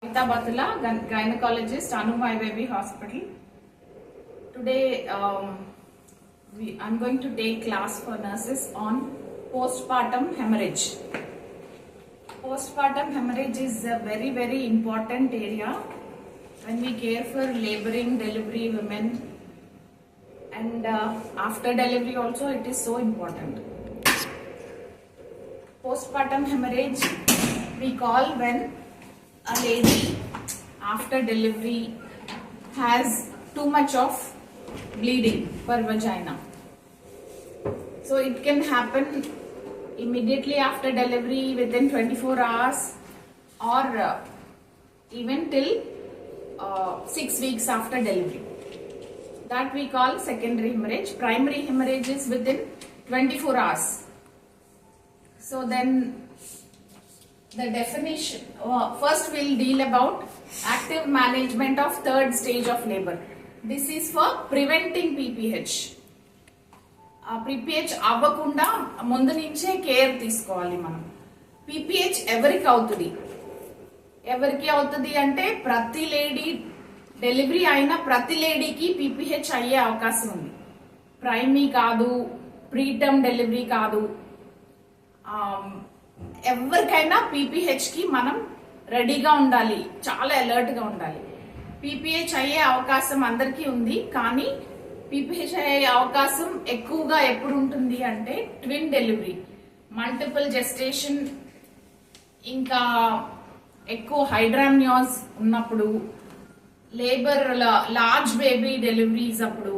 Anita Batula, gynecologist, Anumai Baby Hospital. Today, I'm going to take class for nurses on postpartum hemorrhage. Postpartum hemorrhage is a very, very important area when we care for laboring delivery women, and after delivery also it is so important. Postpartum hemorrhage we call when a lady after delivery has too much of bleeding per vagina. So it can happen immediately after delivery, within 24 hours, or even till 6 weeks after delivery. That we call secondary hemorrhage. Primary hemorrhage is within 24 hours. So then the definition, first we'll deal about active management of third stage of labor. This is for preventing PPH. PPH అవ్వకుండా ముందు నుంచే care తీసుకోవాలి మనం. PPH ఎవరికి అవుతుంది అంటే ప్రతి lady delivery అయిన ప్రతి లేడీకి PPH అయ్యే అవకాశం ఉంది. ప్రైమరీ కాదు, ప్రీటర్మ్ డెలివరీ కాదు, ఎవరికైనా PPH కి మనం రెడీగా ఉండాలి, చాలా అలర్ట్ గా ఉండాలి. PPH అయ్యే అవకాశం అందరికీ ఉంది, కానీ PPH అయ్యే అవకాశం ఎక్కువగా ఎప్పుడు ఉంటుంది అంటే ట్విన్ డెలివరీ, మల్టిపుల్ జెస్టేషన్, ఇంకా ఎక్కువ హైడ్రామ్నియాస్ ఉన్నప్పుడు, లేబర్ లార్జ్ బేబీ డెలివరీస్ అప్పుడు,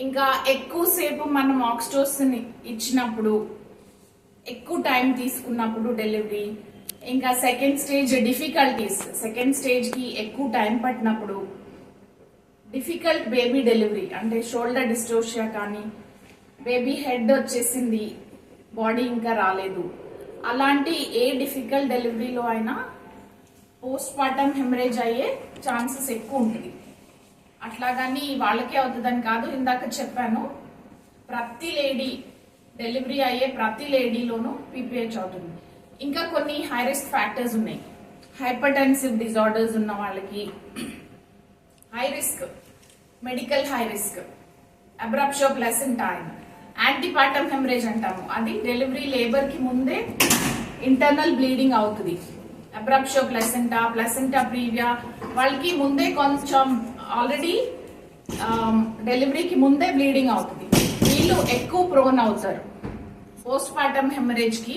ఇంకా ఎక్కువసేపు మనం ఆక్సిటోసిన్ ఇచ్చినప్పుడు, ఎక్కువ టైం తీసుకున్నప్పుడు డెలివరీ, ఇంకా second stage difficulties, second stage కి ఎక్కువ టైం పట్టినప్పుడు, డిఫికల్ట్ బేబీ డెలివరీ అంటే షోల్డర్ డిస్టోషియా కానీ, బేబీ హెడ్ వచ్చేసింది, బాడీ ఇంకా రాలేదు, అలాంటి ఏ డిఫికల్ట్ డెలివరీలో అయినా పోస్ట్ పార్టమ్ హెమరేజ్ అయ్యే ఛాన్సెస్ ఎక్కువ ఉంటుంది. అట్లాగని వాళ్ళకే అవుతుందని కాదు, ఇందాక చెప్పాను ప్రతి లేడీ డెలివరీ అయ్యే ప్రతి లేడీలోనూ PPH అవుతుంది. ఇంకా కొన్ని హై రిస్క్ ఫ్యాక్టర్స్ ఉన్నాయి. హైపర్టెన్సివ్ డిజార్డర్స్ ఉన్న వాళ్ళకి high risk, medical high risk, abruptio placenta, antepartum haemorrhage అంటాము, అది డెలివరీ లేబర్ కి ముందే ఇంటర్నల్ బ్లీడింగ్ అవుతుంది. అబ్రాప్షియో ప్లసెంటా, ప్లసెంటా ప్రీవియా వాళ్ళకి ముందే కొంచెం ఆల్రెడీ డెలివరీకి ముందే బ్లీడింగ్ అవుతుంది. వీళ్ళు ఎక్కువ ప్రోన్ అవుతారు పోస్ట్ పార్టమ్ హెమరేజ్ కి.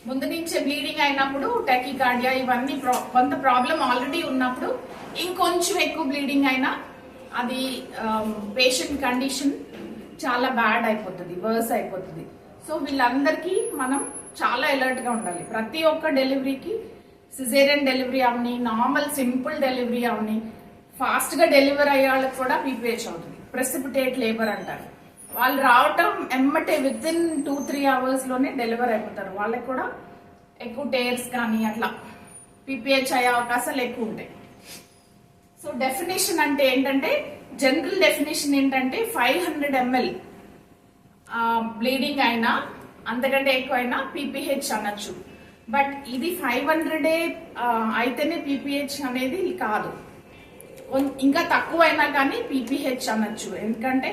ముందు నుంచే బ్లీడింగ్ అయినప్పుడు టెకికార్డియా ఇవన్నీ కొంత ప్రాబ్లం ఆల్రెడీ ఉన్నప్పుడు ఇంకొంచెం ఎక్కువ బ్లీడింగ్ అయినా అది పేషెంట్ కండిషన్ చాలా బ్యాడ్ అయిపోతుంది, వర్స్ అయిపోతుంది. సో వీళ్ళందరికీ మనం చాలా అలర్ట్ గా ఉండాలి. ప్రతి ఒక్క డెలివరీకి, సిజేరియన్ డెలివరీ అవని, నార్మల్ సింపుల్ డెలివరీ అవని, ఫాస్ట్ గా డెలివరీ అయ్యే వాళ్ళకి కూడా PPH అవుతుంది. ప్రెసిపిటేట్ లేబర్ అంటారు. వాళ్ళు రావటం ఎమ్మటే విత్ ఇన్ 2-3 అవర్స్ లోనే డెలివర్ అయిపోతారు. వాళ్ళకి కూడా ఎక్కువ టేర్స్ కానీ అట్లా PPH అయ్యే అవకాశాలు ఎక్కువ ఉంటాయి. సో డెఫినేషన్ అంటే ఏంటంటే, జనరల్ డెఫినేషన్ ఏంటంటే 500 ml బ్లీడింగ్ అయినా అంతకంటే ఎక్కువ అయినా PPH అనొచ్చు. బట్ ఇది 500 అయితేనే PPH అనేది కాదు, ఇంకా తక్కువ అయినా కానీ PPH అనొచ్చు. ఎందుకంటే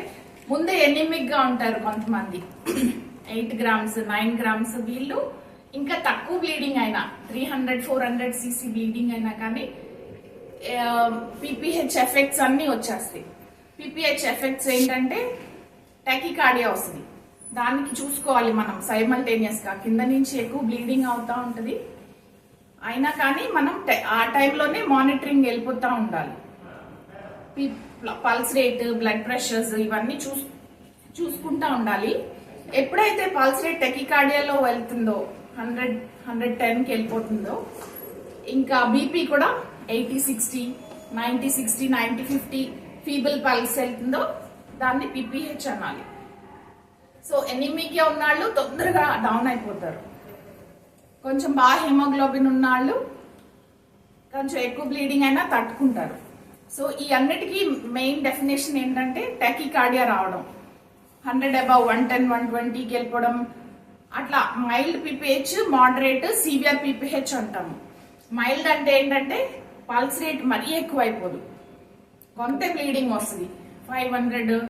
ముందే ఎనిమిక్ గా ఉంటారు కొంతమంది, 8 grams 9 grams, వీళ్ళు ఇంకా తక్కువ బ్లీడింగ్ అయినా 300-400 cc బ్లీడింగ్ అయినా కానీ PPH ఎఫెక్ట్స్ అన్ని వచ్చేస్తాయి. PPH ఎఫెక్ట్స్ ఏంటంటే టెకికార్డియా వస్తుంది, దానికి చూసుకోవాలి మనం సైమల్టేనియస్ గా. కింద నుంచి ఎక్కువ బ్లీడింగ్ అవుతా ఉంటది, అయినా కానీ మనం ఆ టైంలోనే మానిటరింగ్ వెళ్ళిపోతా ఉండాలి. పల్స్ రేట్, బ్లడ్ ప్రెషర్స్ ఇవన్నీ చూసుకుంటా ఉండాలి. ఎప్పుడైతే పల్స్ రేట్ టెకికార్డియాలో వెళ్తుందో 100-110కి వెళ్ళిపోతుందో, ఇంకా బీపీ కూడా 80-60, 90-60, 90-50 ఫీబుల్ పల్స్ వెళ్తుందో దాన్ని PPH అనాలి. సో ఎనిమిక్ ఉన్నాళ్ళు తొందరగా డౌన్ అయిపోతారు. కొంచెం బాగా హెమోగ్లోబిన్ ఉన్నాళ్ళు కొంచెం ఎక్కువ బ్లీడింగ్ అయినా తట్టుకుంటారు. సో ఈ అన్నిటికీ మెయిన్ డెఫినేషన్ ఏంటంటే టెకికార్డియా రావడం, 100 above 110-120కి వెళ్ళిపోవడం, అట్లా mild PPH, moderate, severe PPH అంటాము. మైల్డ్ అంటే ఏంటంటే పల్స్ రేట్ మరీ ఎక్కువ అయిపోదు, కొంత బ్లీడింగ్ వస్తుంది. 500